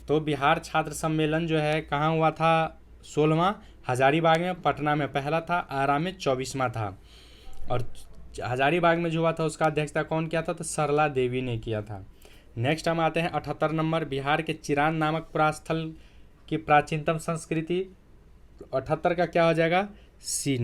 तो बिहार छात्र सम्मेलन जो है कहाँ हुआ था? 16वां हजारीबाग में। पटना में पहला था, आरा में 24वां था। और हजारीबाग में जो हुआ था उसका अध्यक्षता कौन किया था? तो सरला देवी ने किया था। नेक्स्ट हम आते हैं 78 नंबर, बिहार के चिरान नामक पुरास्थल की प्राचीनतम संस्कृति। 78 का क्या हो जाएगा? सी,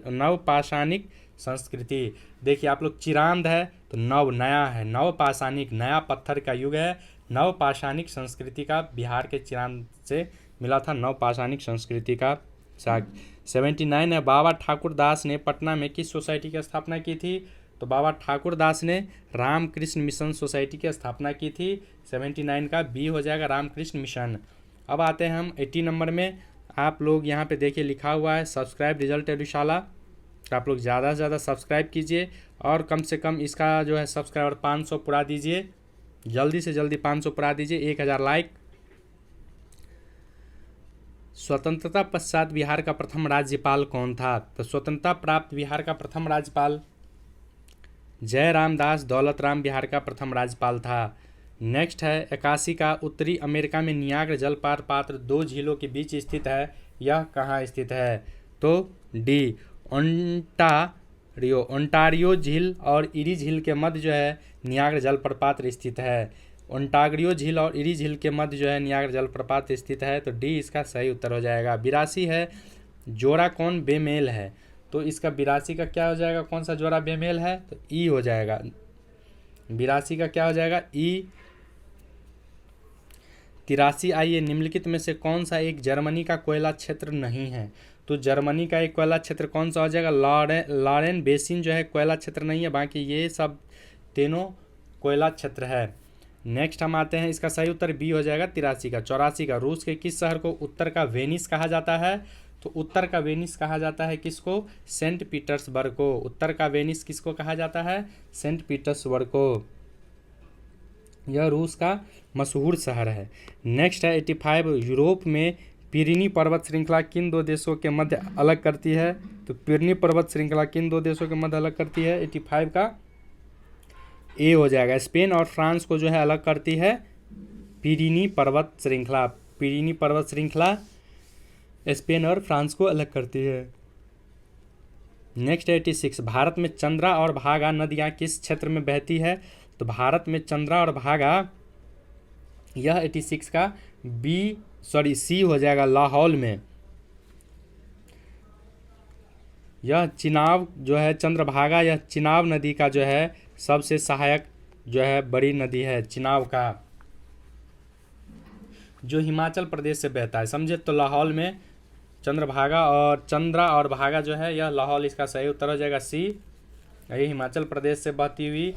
नवपाषाणिक संस्कृति। देखिए आप लोग, चिरांद है तो नव नया है, नवपाषाणिक नया पत्थर का युग है। नवपाषाणिक संस्कृति का बिहार के चिरांद से मिला था, नवपाषाणिक संस्कृति का साग। 79 है, बाबा ठाकुर दास ने पटना में किस सोसाइटी की स्थापना की थी? तो बाबा ठाकुर दास ने रामकृष्ण मिशन सोसाइटी की स्थापना की थी। 79 का बी हो जाएगा, रामकृष्ण मिशन। अब आते हैं हम 80 नंबर में। आप लोग यहाँ पे देखिए लिखा हुआ है सब्सक्राइब रिजल्ट एडुशाला। आप लोग ज़्यादा से ज़्यादा सब्सक्राइब कीजिए, और कम से कम इसका जो है सब्सक्राइबर 500 पूरा दीजिए, जल्दी से जल्दी 500 पूरा दीजिए, 1000 लाइक। स्वतंत्रता पश्चात बिहार का प्रथम राज्यपाल कौन था? तो स्वतंत्रता प्राप्त बिहार का प्रथम राज्यपाल जयराम दास दौलतराम बिहार का प्रथम राज्यपाल था। नेक्स्ट है 81 का, उत्तरी अमेरिका में नियाग्रा जलप्रपात 2 झीलों के बीच स्थित है, यह कहाँ स्थित है? तो डी, ओंटारियो झील और इरी झील के मध्य जो है नियाग्रा जलप्रपात स्थित है। ओंटारियो झील और इरी झील के मध्य जो है नियाग्रा जलप्रपात स्थित है। तो डी इसका सही उत्तर हो जाएगा। 82 है, जोड़ा कौन बेमेल है? तो इसका 82 का क्या हो जाएगा? कौन सा जोड़ा बेमेल है? तो ई हो जाएगा। 82 का क्या हो जाएगा? ई। 83, आइए, निम्नलिखित में से कौन सा एक जर्मनी का कोयला क्षेत्र नहीं है? तो जर्मनी का एक कोयला क्षेत्र कौन सा हो जाएगा? लॉरेन बेसिन जो है कोयला क्षेत्र नहीं है, बाकी ये सब तीनों कोयला क्षेत्र है। नेक्स्ट हम आते हैं, इसका सही उत्तर बी हो जाएगा 83 का। 84 का, रूस के किस शहर को उत्तर का वेनिस कहा जाता है? तो उत्तर का वेनिस कहा जाता है किसको? सेंट पीटर्सबर्ग को। उत्तर का वेनिस किसको कहा जाता है? सेंट पीटर्सबर्ग को। यह रूस का मशहूर शहर है। नेक्स्ट है 85, यूरोप में पिरीनी पर्वत श्रृंखला किन 2 देशों के मध्य अलग करती है? तो पिरीनी पर्वत श्रृंखला किन 2 देशों के मध्य अलग करती है? 85 का ए हो जाएगा। स्पेन और फ्रांस को जो है अलग करती है पिरीनी पर्वत श्रृंखला। पिरीनी पर्वत श्रृंखला स्पेन और फ्रांस को अलग करती है। नेक्स्ट 86, भारत में चंद्रा और भागा नदियाँ किस क्षेत्र में बहती है? तो भारत में चंद्रा और भागा, यह 86 का सी हो जाएगा, लाहौल में। यह चिनाब जो है चंद्रभागा, यह चिनाब नदी का जो है सबसे सहायक जो है बड़ी नदी है चिनाब का, जो हिमाचल प्रदेश से बहता है। समझे? तो लाहौल में चंद्रभागा और चंद्रा और भागा जो है यह लाहौल, इसका सही उत्तर हो जाएगा सी। यही हिमाचल प्रदेश से बहती हुई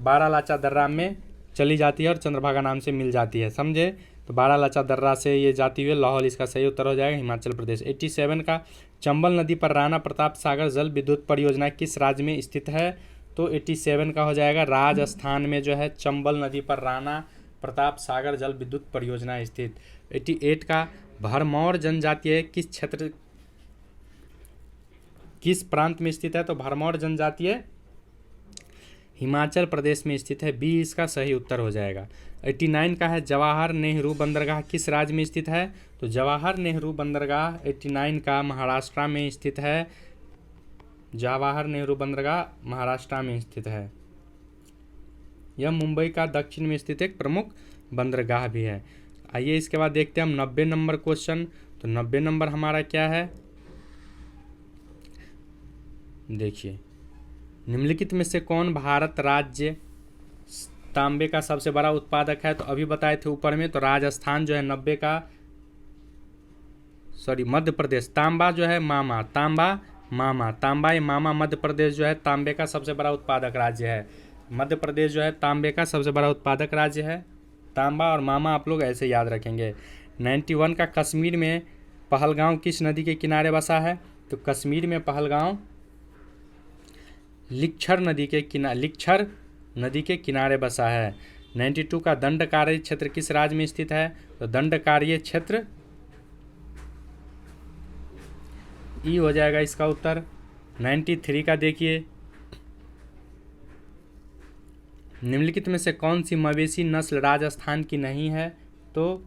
बारालाचा दर्रा में चली जाती है और चंद्रभागा नाम से मिल जाती है। समझे? तो बारालाचा दर्रा से ये जाती हुई लाहौल, इसका सही उत्तर हो जाएगा हिमाचल प्रदेश। 87 का चंबल नदी पर राणा प्रताप सागर जल विद्युत परियोजना किस राज्य में स्थित है? तो 87 का हो जाएगा राजस्थान में जो है चंबल नदी पर राणा प्रताप सागर जल विद्युत परियोजना स्थित। 88 का भरमौर जनजातीय किस क्षेत्र किस प्रांत में स्थित है? तो भरमौर जनजातीय हिमाचल प्रदेश में स्थित है, बी इसका सही उत्तर हो जाएगा। 89 का है जवाहर नेहरू बंदरगाह किस राज्य में स्थित है? तो जवाहर नेहरू बंदरगाह 89 का महाराष्ट्र में स्थित है। जवाहर नेहरू बंदरगाह महाराष्ट्र में स्थित है। यह मुंबई का दक्षिण में स्थित एक प्रमुख बंदरगाह भी है। आइए इसके बाद देखते हैं हम 90 नंबर क्वेश्चन। तो 90 नंबर हमारा क्या है, देखिए, निम्नलिखित में से कौन भारत राज्य तांबे का सबसे बड़ा उत्पादक है? तो अभी बताए थे ऊपर में, तो राजस्थान जो है 90 का, सॉरी मध्य प्रदेश, तांबा जो है मामा, तांबा ये मामा मध्य प्रदेश जो है तांबे का सबसे बड़ा उत्पादक राज्य है। मध्य प्रदेश जो है तांबे का सबसे बड़ा उत्पादक राज्य है। तांबा और मामा आप लोग ऐसे याद रखेंगे। 91 का कश्मीर में पहलगांव किस नदी के किनारे बसा है? तो कश्मीर में पहलगांव लिच्छर नदी के किनारे बसा है। 92 का दंडकार्य क्षेत्र किस राज्य में स्थित है? तो दंडकार्य क्षेत्र ई हो जाएगा इसका उत्तर। 93 का देखिए, निम्नलिखित में से कौन सी मवेशी नस्ल राजस्थान की नहीं है? तो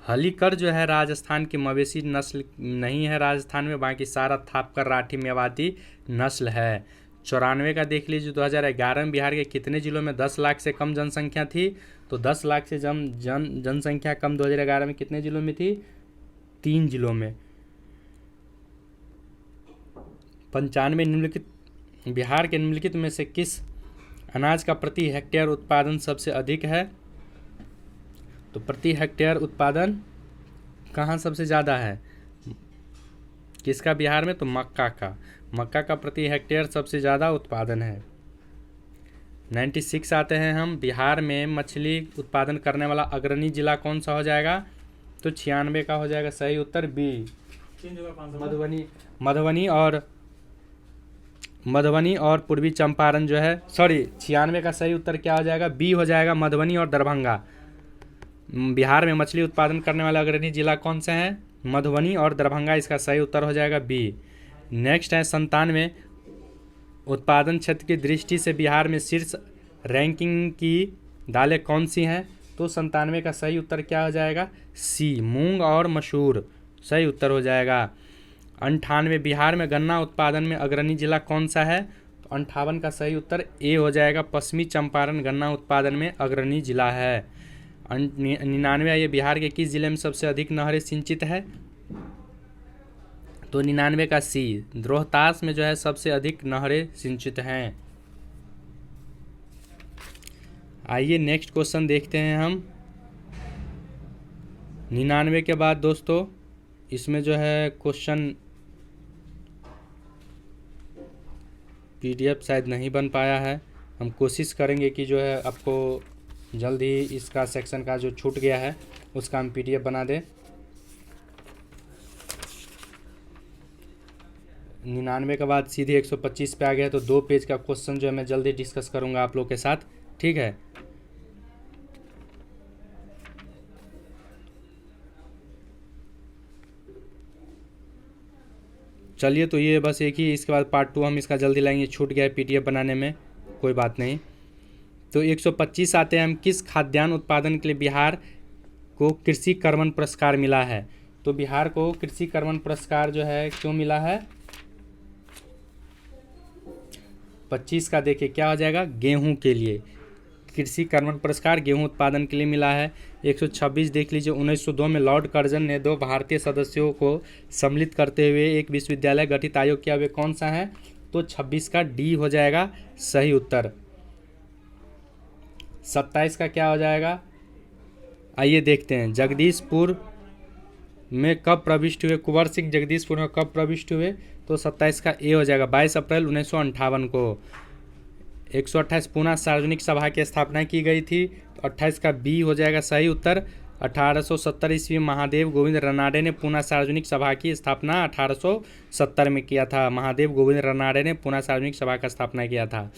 हलीकर जो है राजस्थान की मवेशी नस्ल नहीं है राजस्थान में, बाकी सारा थापकर राठी मेवाती नस्ल है। 94 का देख लीजिए, 2011 में बिहार के कितने जिलों में 10 लाख से कम जनसंख्या थी? तो 10 लाख से जनसंख्या कम 2011 में कितने जिलों में थी? 3 जिलों में। 95 निम्नलिखित बिहार के निम्नलिखित में से किस अनाज का प्रति हेक्टेयर उत्पादन सबसे अधिक है? तो प्रति हेक्टेयर उत्पादन कहाँ सबसे ज़्यादा है? किसका बिहार में? तो मक्का का प्रति हेक्टेयर सबसे ज़्यादा उत्पादन है। 96 आते हैं हम, बिहार में मछली उत्पादन करने वाला अग्रणी जिला कौन सा हो जाएगा? तो 96 का हो जाएगा सही उत्तर बी, मधुबनी और पूर्वी चंपारण जो है, सॉरी 96 का सही उत्तर क्या हो जाएगा? बी हो जाएगा, मधुबनी और दरभंगा। बिहार में मछली उत्पादन करने वाला अग्रणी जिला कौन सा है? मधुबनी और दरभंगा, इसका सही उत्तर हो जाएगा बी। नेक्स्ट है 97 उत्पादन क्षेत्र की दृष्टि से बिहार में शीर्ष रैंकिंग की दालें कौन सी हैं? तो 97 का सही उत्तर क्या हो जाएगा? सी, मूंग और मसूर, सही उत्तर हो जाएगा। 98 बिहार में गन्ना उत्पादन में अग्रणी जिला कौन सा है? तो 58 का सही उत्तर ए हो जाएगा, पश्चिमी चंपारण गन्ना उत्पादन में अग्रणी जिला है। 99 ये बिहार के किस जिले में सबसे अधिक नहरें सिंचित है? तो 99 का सी, रोहतास में जो है सबसे अधिक नहरें सिंचित हैं। आइए नेक्स्ट क्वेश्चन देखते हैं हम। 99 के बाद दोस्तों इसमें जो है क्वेश्चन PDF शायद नहीं बन पाया है। हम कोशिश करेंगे कि जो है आपको जल्द ही इसका सेक्शन का जो छूट गया है उसका हम PDF बना दें। 99 के बाद सीधे 125 पे आ गया, तो 2 पेज का क्वेश्चन जो है मैं जल्दी डिस्कस करूंगा आप लोग के साथ, ठीक है। चलिए, तो ये बस एक ही, इसके बाद पार्ट 2 हम इसका जल्दी लाएंगे, छूट गया है PDF बनाने में, कोई बात नहीं। तो 125 आते हैं हम, किस खाद्यान्न उत्पादन के लिए बिहार को कृषि कर्मण पुरस्कार मिला है? तो बिहार को कृषि कर्मण पुरस्कार जो है क्यों मिला है? 25 का देखिए क्या हो जाएगा? गेहूं के लिए कृषि कर्मण पुरस्कार गेहूं उत्पादन के लिए मिला है। 126 देख लीजिए, 1902 में लॉर्ड कर्जन ने 2 भारतीय सदस्यों को सम्मिलित करते हुए एक विश्वविद्यालय गठित आयोग किया। वे कौन सा है? तो 26 का डी हो जाएगा सही उत्तर। 27 का क्या हो जाएगा? आइए देखते हैं। जगदीशपुर में कब प्रविष्ट हुए? कुंवर सिंह जगदीशपुर में कब प्रविष्ट हुए? तो 27 का ए हो जाएगा 22 अप्रैल 1958 को। 128 पुणे सार्वजनिक सभा की स्थापना की गई थी, तो 28 का बी हो जाएगा सही उत्तर। 1870 ईस्वी में महादेव गोविंद रनाडे ने पुणे सार्वजनिक सभा की स्थापना 1870 में किया था। महादेव गोविंद रनाडे ने पुणे सार्वजनिक सभा का स्थापना किया था।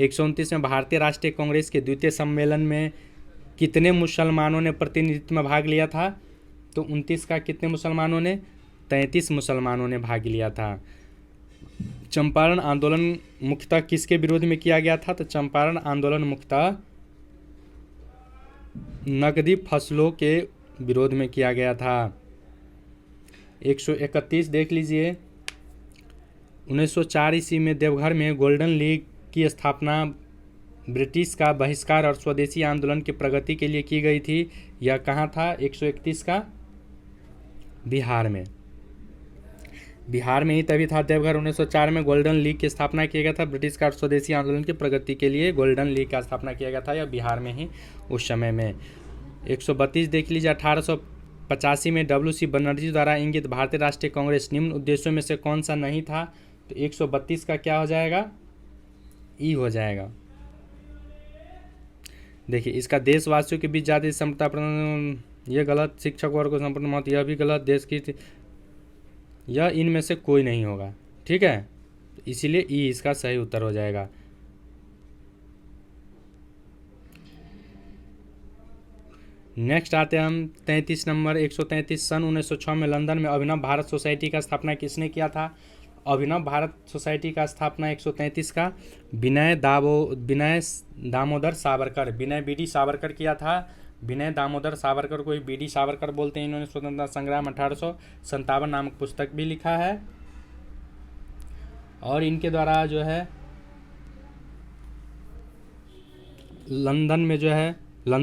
129 में भारतीय राष्ट्रीय कांग्रेस के द्वितीय सम्मेलन में कितने मुसलमानों ने प्रतिनिधित्व में भाग लिया था? तो 29 का कितने मुसलमानों ने? 33 मुसलमानों ने भाग लिया था। चंपारण आंदोलन मुख्यतः किसके विरोध में किया गया था? तो चंपारण आंदोलन मुख्यतः नकदी फसलों के विरोध में किया गया था। 131 देख लीजिए, 1904 ईस्वी में देवघर में गोल्डन लीग की स्थापना ब्रिटिश का बहिष्कार और स्वदेशी आंदोलन की प्रगति के लिए की गई थी। यह कहाँ था? 131 का बिहार में। बिहार में ही तभी था देवघर। 1904 में गोल्डन लीग की स्थापना किया गया था। ब्रिटिश का स्वदेशी आंदोलन की प्रगति के लिए गोल्डन लीग का स्थापना किया गया था, यह बिहार में ही उस समय में। 132 देख लीजिए, 1885 में WC बनर्जी द्वारा इंगित भारतीय राष्ट्रीय कांग्रेस निम्न उद्देश्यों में से कौन सा नहीं था? तो 132 का क्या हो जाएगा? ई हो जाएगा। देखिए, इसका देशवासियों के बीच जाति समता यह गलत, शिक्षक वर्ग को संपूर्ण महत्व यह भी गलत, देश की यह इनमें से कोई नहीं होगा। ठीक है, इसीलिए ई इसका सही उत्तर हो जाएगा। नेक्स्ट आते हैं हम 33 नंबर। 133 सन 1906 में लंदन में अभिनव भारत सोसाइटी का स्थापना किसने किया था? अभिनव भारत सोसाइटी का स्थापना 133 का विनय दामोदर सावरकर, विनय बीडी सावरकर किया था। विनय दामोदर सावरकर को बीडी सावरकर बोलते हैं। इन्होंने स्वतंत्रता संग्राम 1857 नामक पुस्तक भी लिखा है, और इनके द्वारा जो है लंदन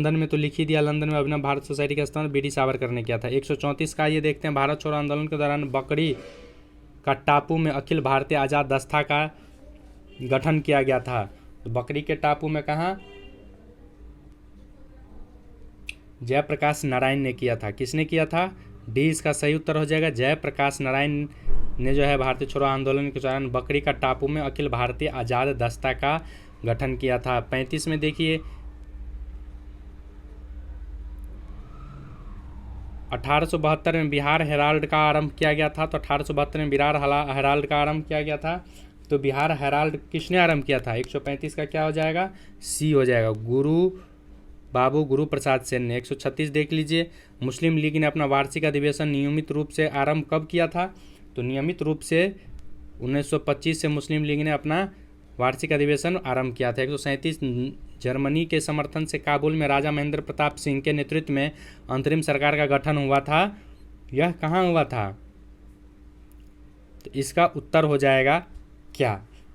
में तो लिख ही दिया। लंदन में अभिनव भारत सोसाइटी का स्थापना बीडी सावरकर ने किया था। 134 का ये देखते हैं। भारत छोड़ो आंदोलन के दौरान बकरी का टापू में अखिल भारतीय आज़ाद दस्ता का गठन किया गया था। तो बकरी के टापू में कहाँ? जयप्रकाश नारायण ने किया था। किसने किया था? डी इसका सही उत्तर हो जाएगा। जयप्रकाश नारायण ने जो है भारतीय छोड़ो आंदोलन के दौरान बकरी का टापू में अखिल भारतीय आज़ाद दस्ता का गठन किया था। 35 में देखिए, 1872 में बिहार हेराल्ड का आरंभ किया गया था। तो 1872 में बिहार हेराल्ड का आरंभ किया गया था। तो बिहार हेराल्ड किसने आरंभ किया था? 135 का क्या हो जाएगा? सी हो जाएगा, गुरु प्रसाद सेन ने। 136 देख लीजिए, मुस्लिम लीग ने अपना वार्षिक अधिवेशन नियमित रूप से आरंभ कब किया था? तो नियमित रूप से 1925 से मुस्लिम लीग ने अपना वार्षिक अधिवेशन आरंभ किया था। 137 जर्मनी के समर्थन से काबुल में राजा महेंद्र प्रताप सिंह के नेतृत्व में अंतरिम सरकार का गठन हुआ था। यह कहाँ हुआ था? तो इसका उत्तर हो जाएगा क्या?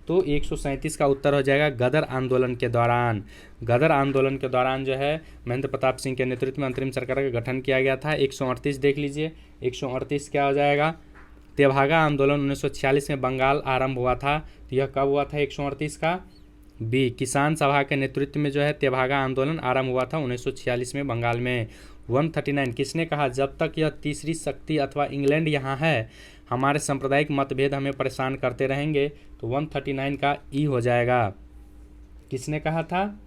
तो 137 का उत्तर हो जाएगा गदर आंदोलन के दौरान। गदर आंदोलन के दौरान जो है महेंद्र प्रताप सिंह के नेतृत्व में अंतरिम सरकार का गठन किया गया था। 138 देख लीजिए, 138 क्या हो जाएगा? तेभागा आंदोलन 1946 में बंगाल आरंभ हुआ था। तो यह कब हुआ था? 138 का बी, किसान सभा के नेतृत्व में जो है तेभागा आंदोलन आरंभ हुआ था 1946 में बंगाल में। 139 किसने कहा? जब तक यह तीसरी शक्ति अथवा इंग्लैंड यहाँ है, हमारे सांप्रदायिक मतभेद हमें परेशान करते रहेंगे। तो 139 का ई हो जाएगा। किसने कहा था?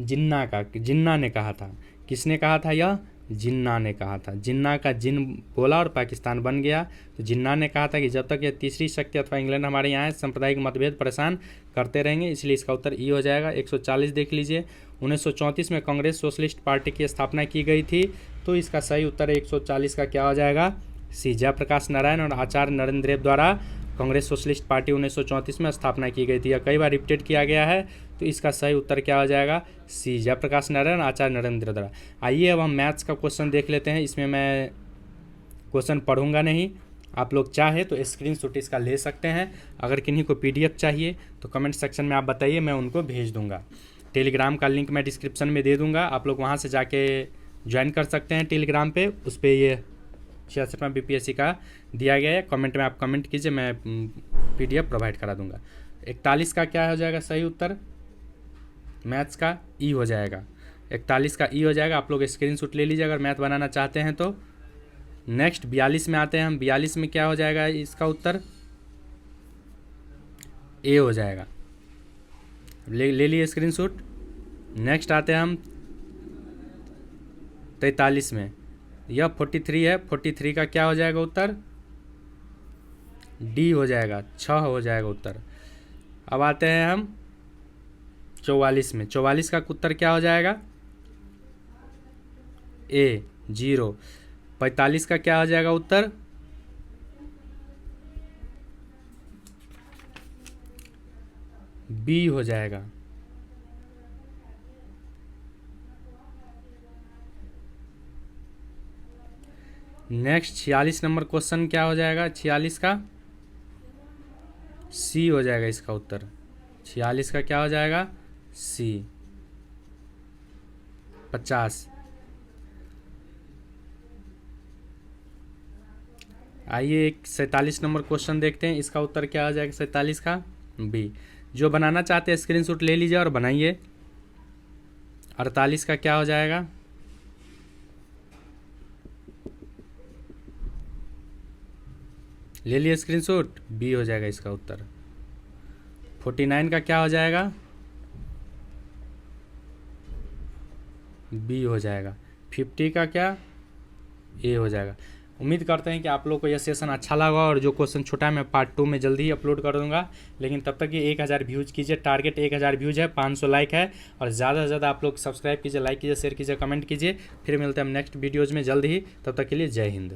जिन्ना ने कहा था। किसने कहा था? यह जिन्ना ने कहा था। जिन्ना का जिन बोला और पाकिस्तान बन गया। तो जिन्ना ने कहा था कि जब तक यह तीसरी शक्ति अथवा इंग्लैंड हमारे यहाँ है, सांप्रदायिक मतभेद परेशान करते रहेंगे, इसलिए इसका उत्तर ई हो जाएगा। 140 देख लीजिए, 1934 में कांग्रेस सोशलिस्ट पार्टी की स्थापना की गई थी। तो इसका सही उत्तर 140 का क्या हो जाएगा? सी, जयप्रकाश नारायण और आचार्य नरेंद्र देव द्वारा कांग्रेस सोशलिस्ट पार्टी 1934 में स्थापना की गई थी। यह कई बार रिपीटेड किया गया है। तो इसका सही उत्तर क्या हो जाएगा? सी, जयप्रकाश नारायण आचार्य नरेंद्र द्वारा। आइए अब हम मैथ्स का क्वेश्चन देख लेते हैं। इसमें मैं क्वेश्चन पढ़ूंगा नहीं, आप लोग चाहे तो स्क्रीनशॉट इसका ले सकते हैं। अगर किन्हीं को PDF चाहिए तो कमेंट सेक्शन में आप बताइए, मैं उनको भेज दूंगा। टेलीग्राम का लिंक मैं डिस्क्रिप्शन में दे दूंगा, आप लोग वहाँ से जाके ज्वाइन कर सकते हैं टेलीग्राम पे। उस पर ये 66वां बीपीएससी का दिया गया है, कमेंट में आप कमेंट कीजिए, मैं PDF प्रोवाइड करा दूंगा। 41 का क्या हो जाएगा सही उत्तर? मैथ्स का ई हो जाएगा। 41 का ई हो जाएगा, आप लोग स्क्रीनशॉट ले लीजिए अगर मैथ बनाना चाहते हैं तो। नेक्स्ट 42 में आते हैं हम। 42 में क्या हो जाएगा इसका उत्तर? ए हो जाएगा, ले लिए स्क्रीनशॉट। नेक्स्ट आते हैं हम 43 में, यह 43 है, 43 का क्या हो जाएगा उत्तर? डी हो जाएगा, 6 हो जाएगा उत्तर। अब आते हैं हम 44 में। 44 का उत्तर क्या हो जाएगा? ए, 0। 45 का क्या हो जाएगा उत्तर? बी हो जाएगा। नेक्स्ट 46 नंबर क्वेश्चन क्या हो जाएगा? 46 का सी हो जाएगा इसका उत्तर। 46 का क्या हो जाएगा? सी। 50। आइए एक 47 नंबर क्वेश्चन देखते हैं, इसका उत्तर क्या हो जाएगा 47 का? बी। जो बनाना चाहते हैं स्क्रीनशॉट ले लीजिए और बनाइए। 48 का क्या हो जाएगा? ले लिए स्क्रीनशॉट, बी हो जाएगा इसका उत्तर। 49 का क्या हो जाएगा? बी हो जाएगा। 50 का क्या? ए हो जाएगा। उम्मीद करते हैं कि आप लोग को यह सेशन अच्छा लगा, और जो क्वेश्चन छोटा है मैं पार्ट 2 में जल्दी ही अपलोड कर दूंगा। लेकिन तब तक ये 1000 व्यूज़ कीजिए, टारगेट 1000 व्यूज़ है, 500 लाइक है, और ज़्यादा से ज़्यादा आप लोग सब्सक्राइब कीजिए, लाइक कीजिए, शेयर कीजिए, कमेंट कीजिए। फिर मिलते हैं हम नेक्स्ट वीडियोज़ में जल्द ही, तब तक के लिए जय हिंद।